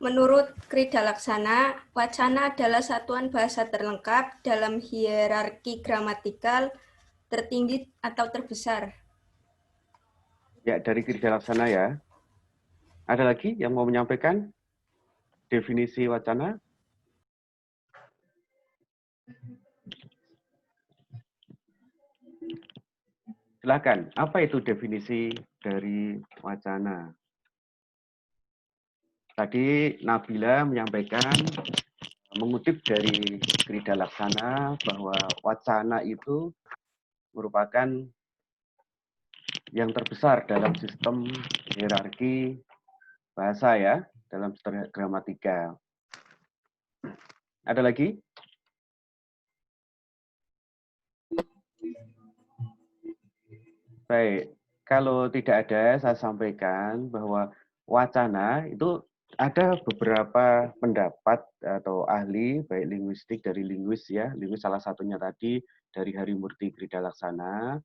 Menurut Krida Laksana, wacana adalah satuan bahasa terlengkap dalam hierarki gramatikal tertinggi atau terbesar. Ya, dari Krida Laksana ya. Ada lagi yang mau menyampaikan definisi wacana? Silakan. Apa itu definisi dari wacana? Tadi Nabila menyampaikan, mengutip dari Krida Laksana, bahwa wacana itu merupakan yang terbesar dalam sistem hierarki bahasa ya, dalam gramatika. Ada lagi? Baik, kalau tidak ada, saya sampaikan bahwa wacana itu ada beberapa pendapat atau ahli, baik linguistik dari linguis ya, linguis salah satunya tadi dari Harimurti Krida Laksana.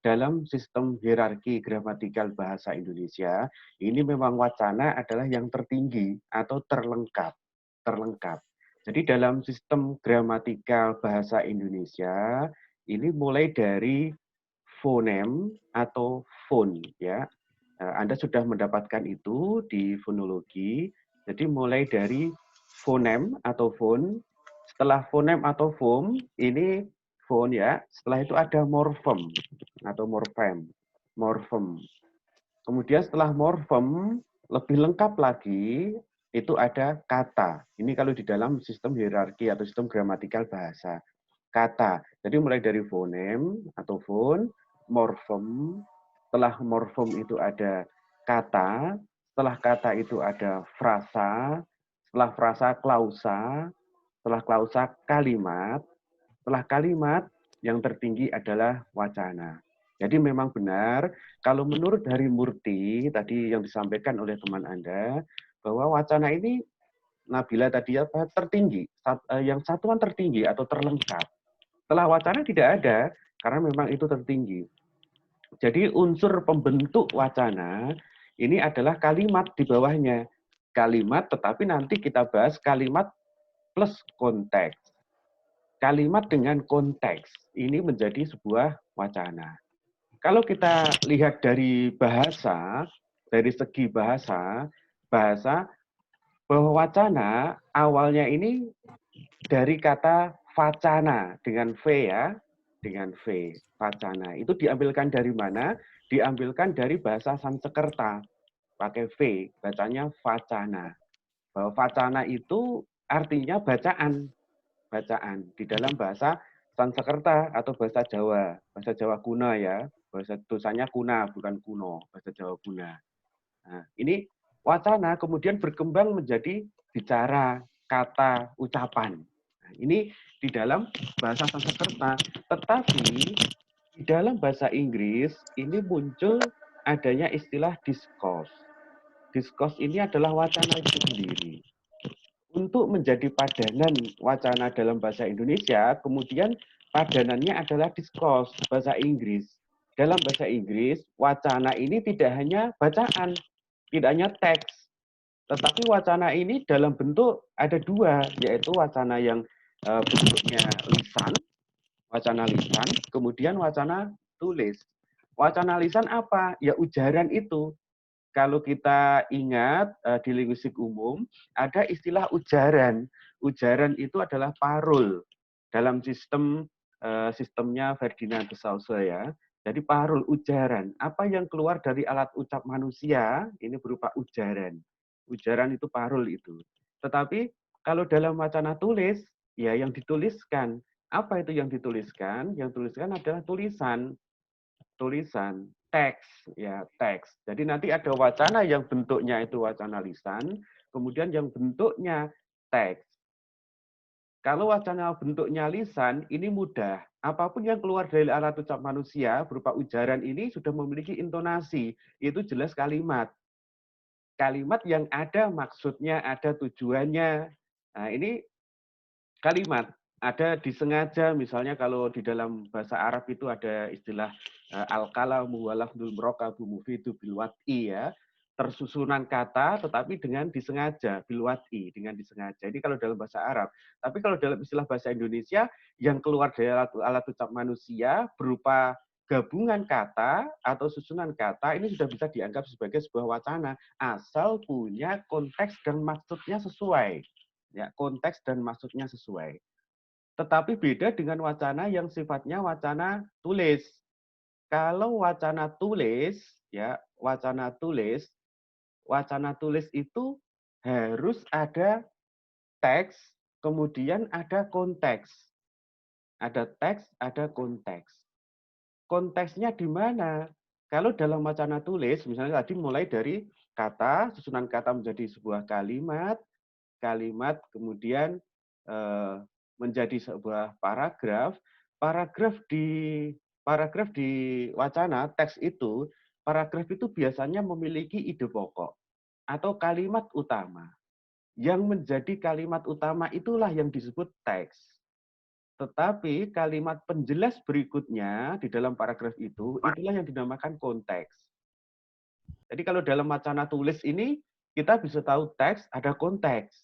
Dalam sistem hierarki gramatikal bahasa Indonesia, ini memang wacana adalah yang tertinggi atau terlengkap. Terlengkap. Jadi dalam sistem gramatikal bahasa Indonesia, ini mulai dari fonem atau fon ya. Anda sudah mendapatkan itu di fonologi. Jadi mulai dari fonem atau fon, setelah fonem atau fon ini fon ya, setelah itu ada morfem atau morfem. Morfem. Kemudian setelah morfem lebih lengkap lagi itu ada kata. Ini kalau di dalam sistem hierarki atau sistem gramatikal bahasa. Kata. Jadi mulai dari fonem atau fon, morfem, setelah morfem itu ada kata, setelah kata itu ada frasa, setelah frasa klausa, setelah klausa kalimat, setelah kalimat yang tertinggi adalah wacana. Jadi memang benar, kalau menurut Harimurti, tadi yang disampaikan oleh teman Anda, bahwa wacana ini, Nabila tadi apa, tertinggi, yang satuan tertinggi atau terlengkap. Setelah wacana tidak ada, karena memang itu tertinggi. Jadi unsur pembentuk wacana ini adalah kalimat di bawahnya. Kalimat, tetapi nanti kita bahas kalimat plus konteks. Kalimat dengan konteks ini menjadi sebuah wacana. Kalau kita lihat dari bahasa, dari segi bahasa, bahwa wacana awalnya ini dari kata vacana dengan V ya, dengan V, vacana. Itu diambilkan dari mana? Diambilkan dari bahasa Sanskerta, pakai V, bacanya vacana. Bahwa vacana itu artinya bacaan, bacaan di dalam bahasa Sanskerta atau bahasa Jawa kuna ya, bahasa tulisannya kuna bukan kuno, bahasa Jawa kuna. Nah, ini wacana kemudian berkembang menjadi bicara, kata, ucapan. Nah, ini di dalam bahasa Sanskerta, tetapi di dalam bahasa Inggris ini muncul adanya istilah discourse. Discourse ini adalah wacana itu sendiri. Untuk menjadi padanan wacana dalam bahasa Indonesia, kemudian padanannya adalah discourse bahasa Inggris. Dalam bahasa Inggris, wacana ini tidak hanya bacaan, tidak hanya teks, tetapi wacana ini dalam bentuk ada dua, yaitu wacana yang bentuknya lisan, wacana lisan, kemudian wacana tulis. Wacana lisan apa? Ya ujaran itu. Kalau kita ingat di linguistik umum, ada istilah ujaran. Ujaran itu adalah parul dalam sistemnya Ferdinand de Saussure ya. Jadi parul, ujaran. Apa yang keluar dari alat ucap manusia, ini berupa ujaran. Ujaran itu parul itu. Tetapi kalau dalam wacana tulis, ya yang dituliskan. Apa itu yang dituliskan? Yang dituliskan adalah tulisan. Tulisan, teks, ya teks. Jadi nanti ada wacana yang bentuknya itu wacana lisan, kemudian yang bentuknya teks. Kalau wacana bentuknya lisan, ini mudah. Apapun yang keluar dari alat ucap manusia berupa ujaran ini sudah memiliki intonasi. Itu jelas kalimat. Kalimat yang ada maksudnya, ada tujuannya. Nah, ini kalimat. Ada disengaja, misalnya kalau di dalam bahasa Arab itu ada istilah al-kalamu walafdul murakabu mufidu bil wat'i ya. tersusunan kata, tetapi dengan disengaja, bilwati, dengan disengaja. Ini kalau dalam bahasa Arab. Tapi kalau dalam istilah bahasa Indonesia, yang keluar dari alat ucap manusia berupa gabungan kata atau susunan kata, ini sudah bisa dianggap sebagai sebuah wacana, asal punya konteks dan maksudnya sesuai. Ya, konteks dan maksudnya sesuai. Tetapi beda dengan wacana yang sifatnya wacana tulis. Kalau wacana tulis, ya, wacana tulis itu harus ada teks, kemudian ada konteks. Ada teks, ada konteks. Konteksnya di mana? Kalau dalam wacana tulis, misalnya tadi mulai dari kata, susunan kata menjadi sebuah kalimat, kalimat kemudian menjadi sebuah paragraf, paragraf di wacana teks itu, paragraf itu biasanya memiliki ide pokok atau kalimat utama. Yang menjadi kalimat utama itulah yang disebut teks. Tetapi kalimat penjelas berikutnya di dalam paragraf itu, itulah yang dinamakan konteks. Jadi kalau dalam wacana tulis ini, kita bisa tahu teks, ada konteks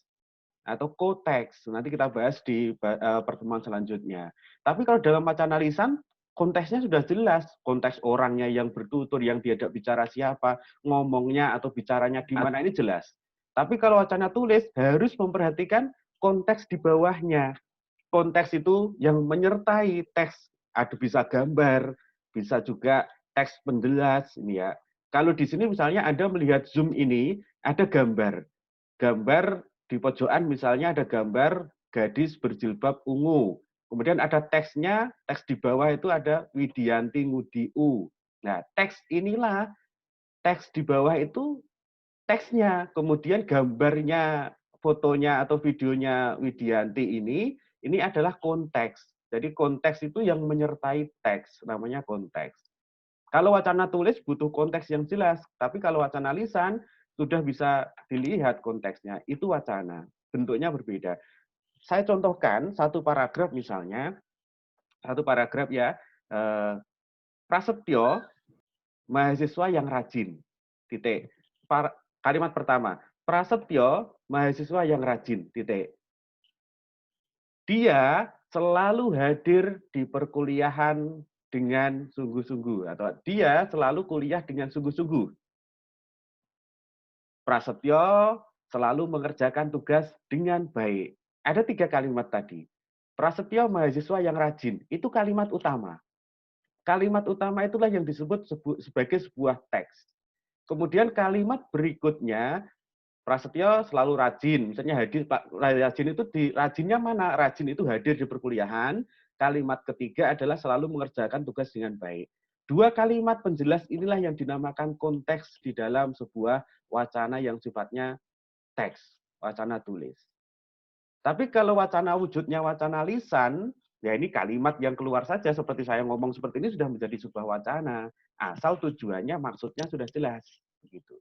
atau koteks. Nanti kita bahas di pertemuan selanjutnya. Tapi kalau dalam wacana lisan, konteksnya sudah jelas. Konteks orangnya yang bertutur, yang diajak bicara siapa, ngomongnya atau bicaranya di mana, ini jelas. Tapi kalau wacana tulis, harus memperhatikan konteks di bawahnya. Konteks itu yang menyertai teks. Ada bisa gambar, bisa juga teks penjelas. Ini ya. Kalau di sini misalnya Anda melihat Zoom ini, ada gambar. Gambar di pojokan misalnya ada gambar gadis berjilbab ungu. Kemudian ada teksnya, teks di bawah itu ada Widianti Ngudiu. Nah, teks inilah, teks di bawah itu teksnya. Kemudian gambarnya, fotonya atau videonya Widianti ini adalah konteks. Jadi konteks itu yang menyertai teks, namanya konteks. Kalau wacana tulis butuh konteks yang jelas, tapi kalau wacana lisan sudah bisa dilihat konteksnya, itu wacana. Bentuknya berbeda. Saya contohkan satu paragraf misalnya, satu paragraf ya, Prasetyo, mahasiswa yang rajin. Titik. Kalimat pertama, Prasetyo, mahasiswa yang rajin. Titik. Dia selalu hadir di perkuliahan dengan sungguh-sungguh, atau dia selalu kuliah dengan sungguh-sungguh. Prasetyo selalu mengerjakan tugas dengan baik. Ada 3 kalimat tadi. Prasetyo mahasiswa yang rajin, itu kalimat utama. Kalimat utama itulah yang disebut sebagai sebuah teks. Kemudian kalimat berikutnya, Prasetyo selalu rajin. Misalnya hadir, Pak rajin itu rajinnya mana? Rajin itu hadir di perkuliahan. Kalimat ketiga adalah selalu mengerjakan tugas dengan baik. 2 kalimat penjelas inilah yang dinamakan konteks di dalam sebuah wacana yang sifatnya teks, wacana tulis. Tapi kalau wacana wujudnya wacana lisan, ya ini kalimat yang keluar saja seperti saya ngomong seperti ini sudah menjadi sebuah wacana. Asal tujuannya, maksudnya sudah jelas. Begitu.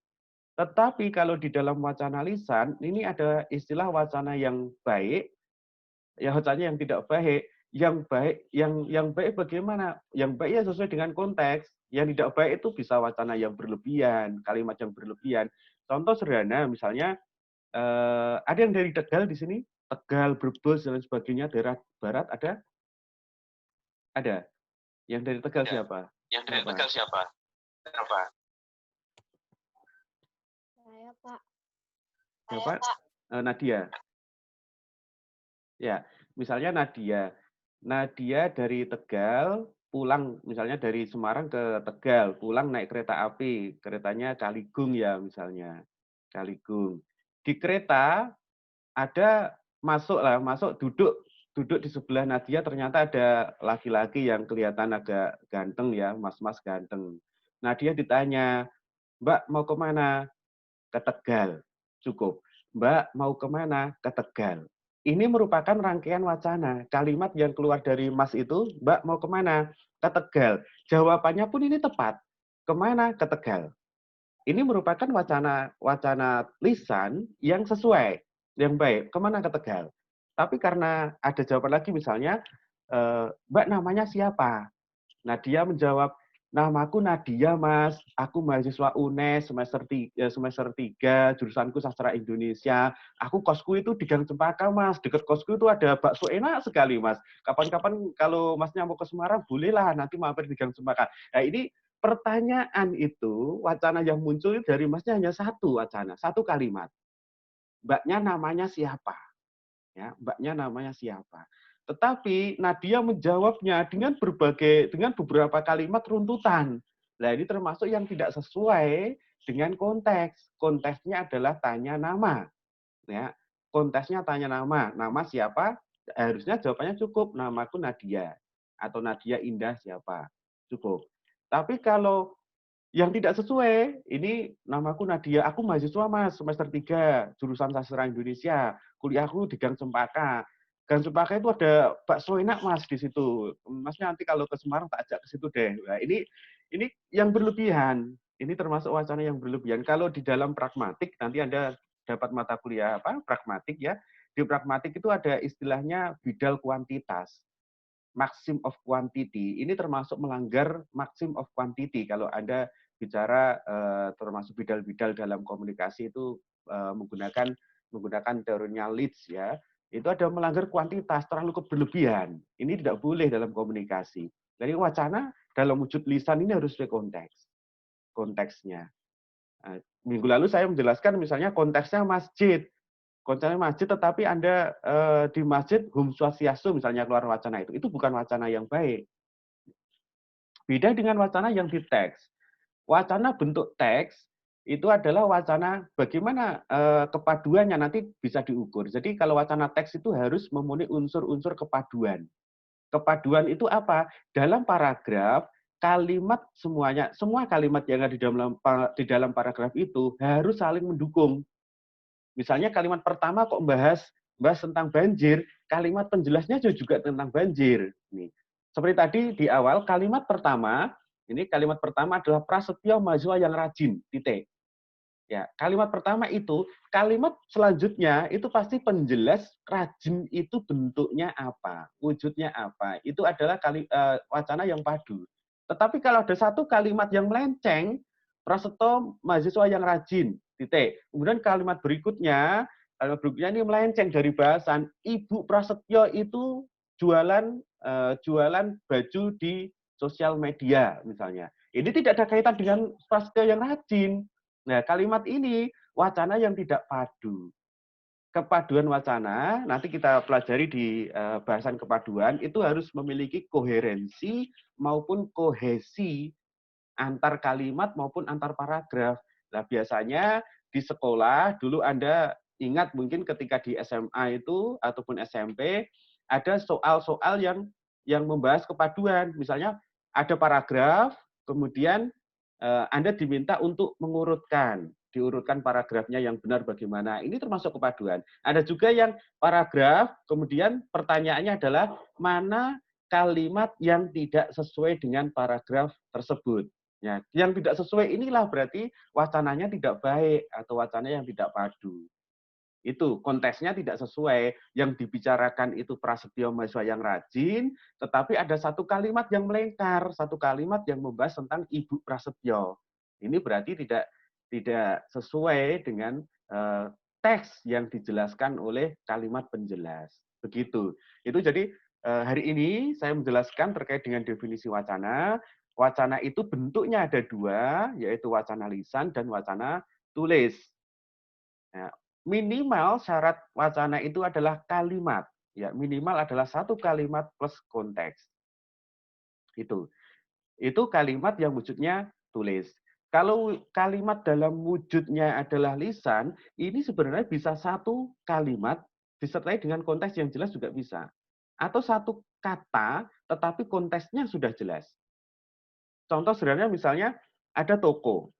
Tetapi kalau di dalam wacana lisan, ini ada istilah wacana yang baik, ya wacana yang tidak baik. Yang baik bagaimana? Yang baik ya sesuai dengan konteks. Yang tidak baik itu bisa wacana yang berlebihan, kalimat yang berlebihan. Contoh sederhana, misalnya ada yang dari Tegal di sini, Tegal, Brebes dan sebagainya, daerah barat ada? Ada. Yang dari Tegal siapa? Yang dari Tegal siapa? Siapa? Saya, Pak. Siapa? Nadia. Ya, misalnya Nadia. Nadia dari Tegal pulang, misalnya dari Semarang ke Tegal, pulang naik kereta api, keretanya Kaligung ya misalnya, Kaligung. Di kereta ada masuk duduk di sebelah Nadia, ternyata ada laki-laki yang kelihatan agak ganteng ya, mas-mas ganteng. Nadia ditanya, Mbak mau kemana? Ke Tegal. Cukup. Mbak mau kemana? Ke Tegal. Ini merupakan rangkaian wacana. Kalimat yang keluar dari Mas itu, Mbak mau kemana? Ke Tegal. Jawabannya pun ini tepat. Kemana? Ke Tegal. Ini merupakan wacana lisan yang sesuai, yang baik. Kemana? Ke Tegal. Tapi karena ada jawaban lagi misalnya, Mbak namanya siapa? Nah dia menjawab, namaku Nadia, Mas. Aku mahasiswa UNES semester 3, jurusanku Sastra Indonesia. Aku kosku itu di Gang Cempaka, Mas. Dekat kosku itu ada bakso enak sekali, Mas. Kapan-kapan kalau Masnya mau ke Semarang, bolehlah nanti mampir di Gang Cempaka. Nah, ini pertanyaan itu, wacana yang muncul dari Masnya hanya satu wacana, satu kalimat. Mbaknya namanya siapa? Ya, mbaknya namanya siapa? Tetapi Nadia menjawabnya dengan beberapa kalimat runtutan. Nah, ini termasuk yang tidak sesuai dengan konteks. Konteksnya adalah tanya nama. Ya, konteksnya tanya nama. Nama siapa? Harusnya jawabannya cukup. Namaku Nadia. Atau Nadia Indah siapa? Cukup. Tapi kalau yang tidak sesuai, ini namaku Nadia, aku mahasiswa, Mas, semester 3, jurusan Sastra Indonesia, kuliahku di Gang Cempaka. Gang Cempaka itu ada bakso enak, Mas, di situ. Masnya nanti kalau ke Semarang tak ajak ke situ deh. Nah, ini yang berlebihan. Ini termasuk wacana yang berlebihan. Kalau di dalam pragmatik, nanti Anda dapat mata kuliah pragmatik ya. Di pragmatik itu ada istilahnya bidal kuantitas. Maxim of quantity ini termasuk melanggar maxim of quantity. Kalau Anda bicara termasuk bidal-bidal dalam komunikasi itu menggunakan teorinya Leeds ya, itu ada melanggar kuantitas terlalu berlebihan. Ini tidak boleh dalam komunikasi. Jadi wacana dalam wujud lisan ini harus sesuai konteksnya. Minggu lalu saya menjelaskan misalnya konteksnya masjid. Konteksnya masjid, tetapi Anda di masjid hum swastiastu misalnya keluar wacana itu bukan wacana yang baik. Beda dengan wacana yang di teks. Wacana bentuk teks itu adalah wacana bagaimana kepaduannya nanti bisa diukur. Jadi kalau wacana teks itu harus memenuhi unsur-unsur kepaduan. Kepaduan itu apa? Dalam paragraf kalimat semua kalimat yang ada di dalam paragraf itu harus saling mendukung. Misalnya kalimat pertama kok bahas tentang banjir, kalimat penjelasnya juga tentang banjir. Nih. Seperti tadi di awal, kalimat pertama adalah prasetyo mahasiswa yang rajin, titik. Ya, kalimat pertama itu, kalimat selanjutnya itu pasti penjelas rajin itu bentuknya apa, wujudnya apa. Itu adalah wacana yang padu. Tetapi kalau ada satu kalimat yang melenceng, prasetyo mahasiswa yang rajin, titik. Kemudian kalimat berikutnya ini melenceng dari bahasan. Ibu Prasetyo itu jualan baju di sosial media misalnya. Ini tidak ada kaitan dengan Prasetyo yang rajin. Nah, kalimat ini wacana yang tidak padu. Kepaduan wacana, nanti kita pelajari di bahasan kepaduan, itu harus memiliki koherensi maupun kohesi antar kalimat maupun antar paragraf. Nah, biasanya di sekolah, dulu Anda ingat mungkin ketika di SMA itu, ataupun SMP, ada soal-soal yang membahas kepaduan. Misalnya ada paragraf, kemudian Anda diminta untuk diurutkan paragrafnya yang benar bagaimana. Ini termasuk kepaduan. Ada juga yang paragraf, kemudian pertanyaannya adalah mana kalimat yang tidak sesuai dengan paragraf tersebut. Ya, yang tidak sesuai inilah berarti wacananya tidak baik atau wacana yang tidak padu. Itu konteksnya tidak sesuai. Yang dibicarakan itu prasetyo mahasiswa yang rajin, tetapi ada satu kalimat yang melingkar, satu kalimat yang membahas tentang Ibu Prasetyo. Ini berarti tidak sesuai dengan teks yang dijelaskan oleh kalimat penjelas. Begitu. Itu jadi hari ini saya menjelaskan terkait dengan definisi wacana. Wacana itu bentuknya ada dua, yaitu wacana lisan dan wacana tulis. Ya, minimal syarat wacana itu adalah kalimat. Ya, minimal adalah satu kalimat plus konteks. Itu kalimat yang wujudnya tulis. Kalau kalimat dalam wujudnya adalah lisan, ini sebenarnya bisa satu kalimat disertai dengan konteks yang jelas juga bisa. Atau satu kata, tetapi konteksnya sudah jelas. Contoh sederhana misalnya ada toko.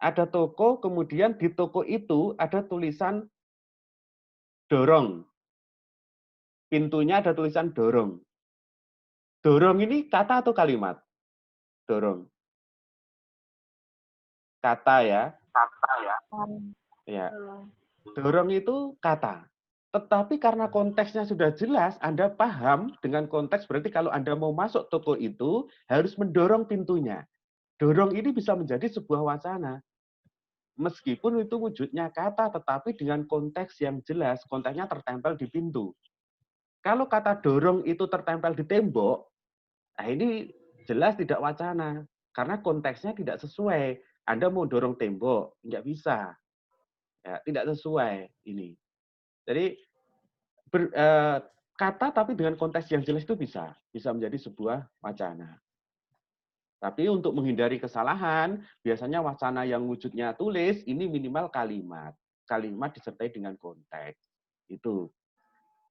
Ada toko, kemudian di toko itu ada tulisan dorong. Pintunya ada tulisan dorong. Dorong ini kata atau kalimat? Dorong. Kata ya. Kata ya. Ya. Dorong itu kata. Tetapi karena konteksnya sudah jelas, Anda paham dengan konteks berarti kalau Anda mau masuk toko itu harus mendorong pintunya. dorong ini bisa menjadi sebuah wacana. Meskipun itu wujudnya kata, tetapi dengan konteks yang jelas, konteksnya tertempel di pintu. Kalau kata dorong itu tertempel di tembok, nah ini jelas tidak wacana, karena konteksnya tidak sesuai. Anda mau dorong tembok, nggak bisa. Ya, tidak sesuai ini. Jadi, kata tapi dengan konteks yang jelas itu bisa menjadi sebuah wacana. Tapi untuk menghindari kesalahan, biasanya wacana yang wujudnya tulis ini minimal kalimat. Kalimat disertai dengan konteks. Itu.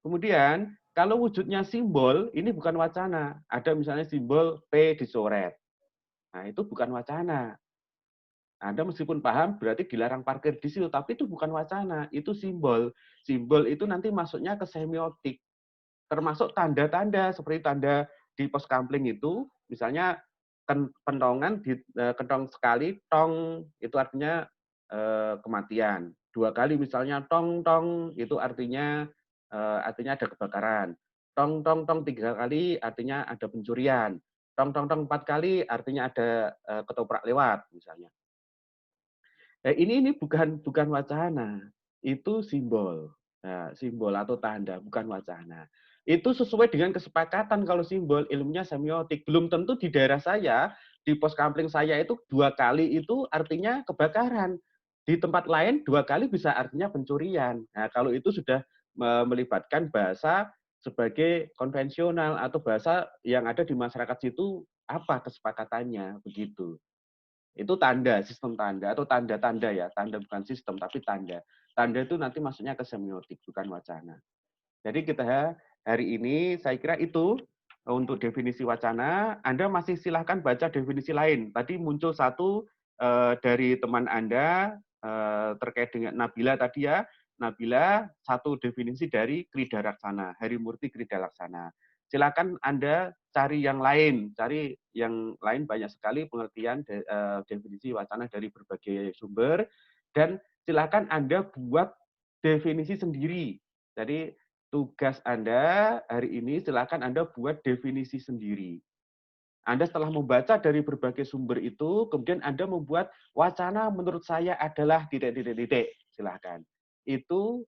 Kemudian, kalau wujudnya simbol, ini bukan wacana. Ada misalnya simbol P dicoret. Nah, itu bukan wacana. Anda meskipun paham, berarti dilarang parkir di situ. Tapi itu bukan wacana, itu simbol. Simbol itu nanti masuknya ke semiotik. Termasuk tanda-tanda, seperti tanda di pos kampling itu, misalnya kentongan kentong sekali tong itu artinya kematian. 2 kali misalnya tong tong itu artinya ada kebakaran. Tong tong tong 3 kali artinya ada pencurian. Tong tong tong 4 kali artinya ada ketoprak lewat misalnya. Ini bukan wacana, itu simbol. Nah, simbol atau tanda, bukan wacana. Itu sesuai dengan kesepakatan kalau simbol ilmunya semiotik. Belum tentu di daerah saya, di pos kampling saya itu 2 kali itu artinya kebakaran. Di tempat lain 2 kali bisa artinya pencurian. Nah, kalau itu sudah melibatkan bahasa sebagai konvensional atau bahasa yang ada di masyarakat situ apa kesepakatannya, begitu. Itu tanda, sistem tanda atau tanda-tanda ya. Tanda bukan sistem tapi tanda. Tanda itu nanti masuknya ke semiotik bukan wacana. Jadi kita hari ini saya kira itu untuk definisi wacana. Anda masih silahkan baca definisi lain. Tadi muncul satu dari teman Anda terkait dengan Nabila tadi ya. Nabila satu definisi dari Krida Laksana, Harimurti Krida Laksana. Silakan Anda cari yang lain banyak sekali pengertian definisi wacana dari berbagai sumber dan silakan Anda buat definisi sendiri. Jadi tugas Anda hari ini silakan Anda buat definisi sendiri. Anda setelah membaca dari berbagai sumber itu, kemudian Anda membuat wacana menurut saya adalah titik. Silahkan. Itu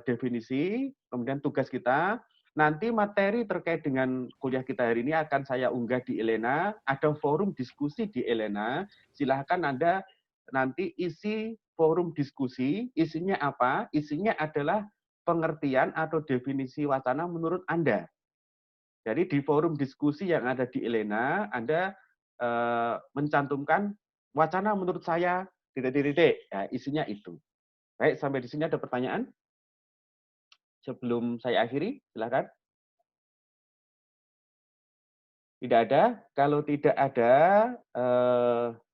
definisi, kemudian tugas kita. Nanti materi terkait dengan kuliah kita hari ini akan saya unggah di Elena. Ada forum diskusi di Elena. Silahkan Anda nanti isi forum diskusi. Isinya apa? Isinya adalah pengertian atau definisi wacana menurut Anda. Jadi di forum diskusi yang ada di Elena, Anda mencantumkan wacana menurut saya, titik. Ya, isinya itu. Baik, sampai di sini ada pertanyaan? Sebelum saya akhiri, silakan. Tidak ada. Kalau tidak ada,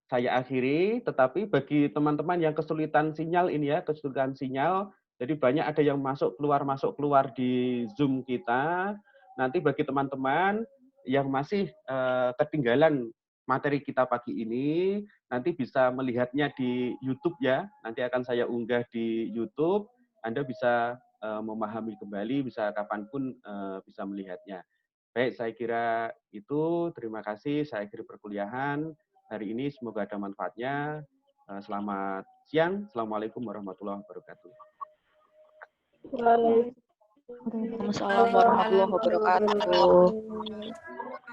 saya akhiri. Tetapi bagi teman-teman yang kesulitan sinyal ini ya, kesulitan sinyal, jadi banyak ada yang masuk keluar di Zoom kita. Nanti bagi teman-teman yang masih ketinggalan materi kita pagi ini, nanti bisa melihatnya di YouTube ya. Nanti akan saya unggah di YouTube. Anda bisa memahami kembali, bisa kapanpun bisa melihatnya. Baik, saya kira itu. Terima kasih. Saya akhiri perkuliahan hari ini. Semoga ada manfaatnya. Selamat siang. Assalamualaikum warahmatullahi wabarakatuh. Waalaikumsalam warahmatullahi wabarakatuh.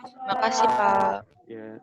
Terima kasih, Pak. Ya.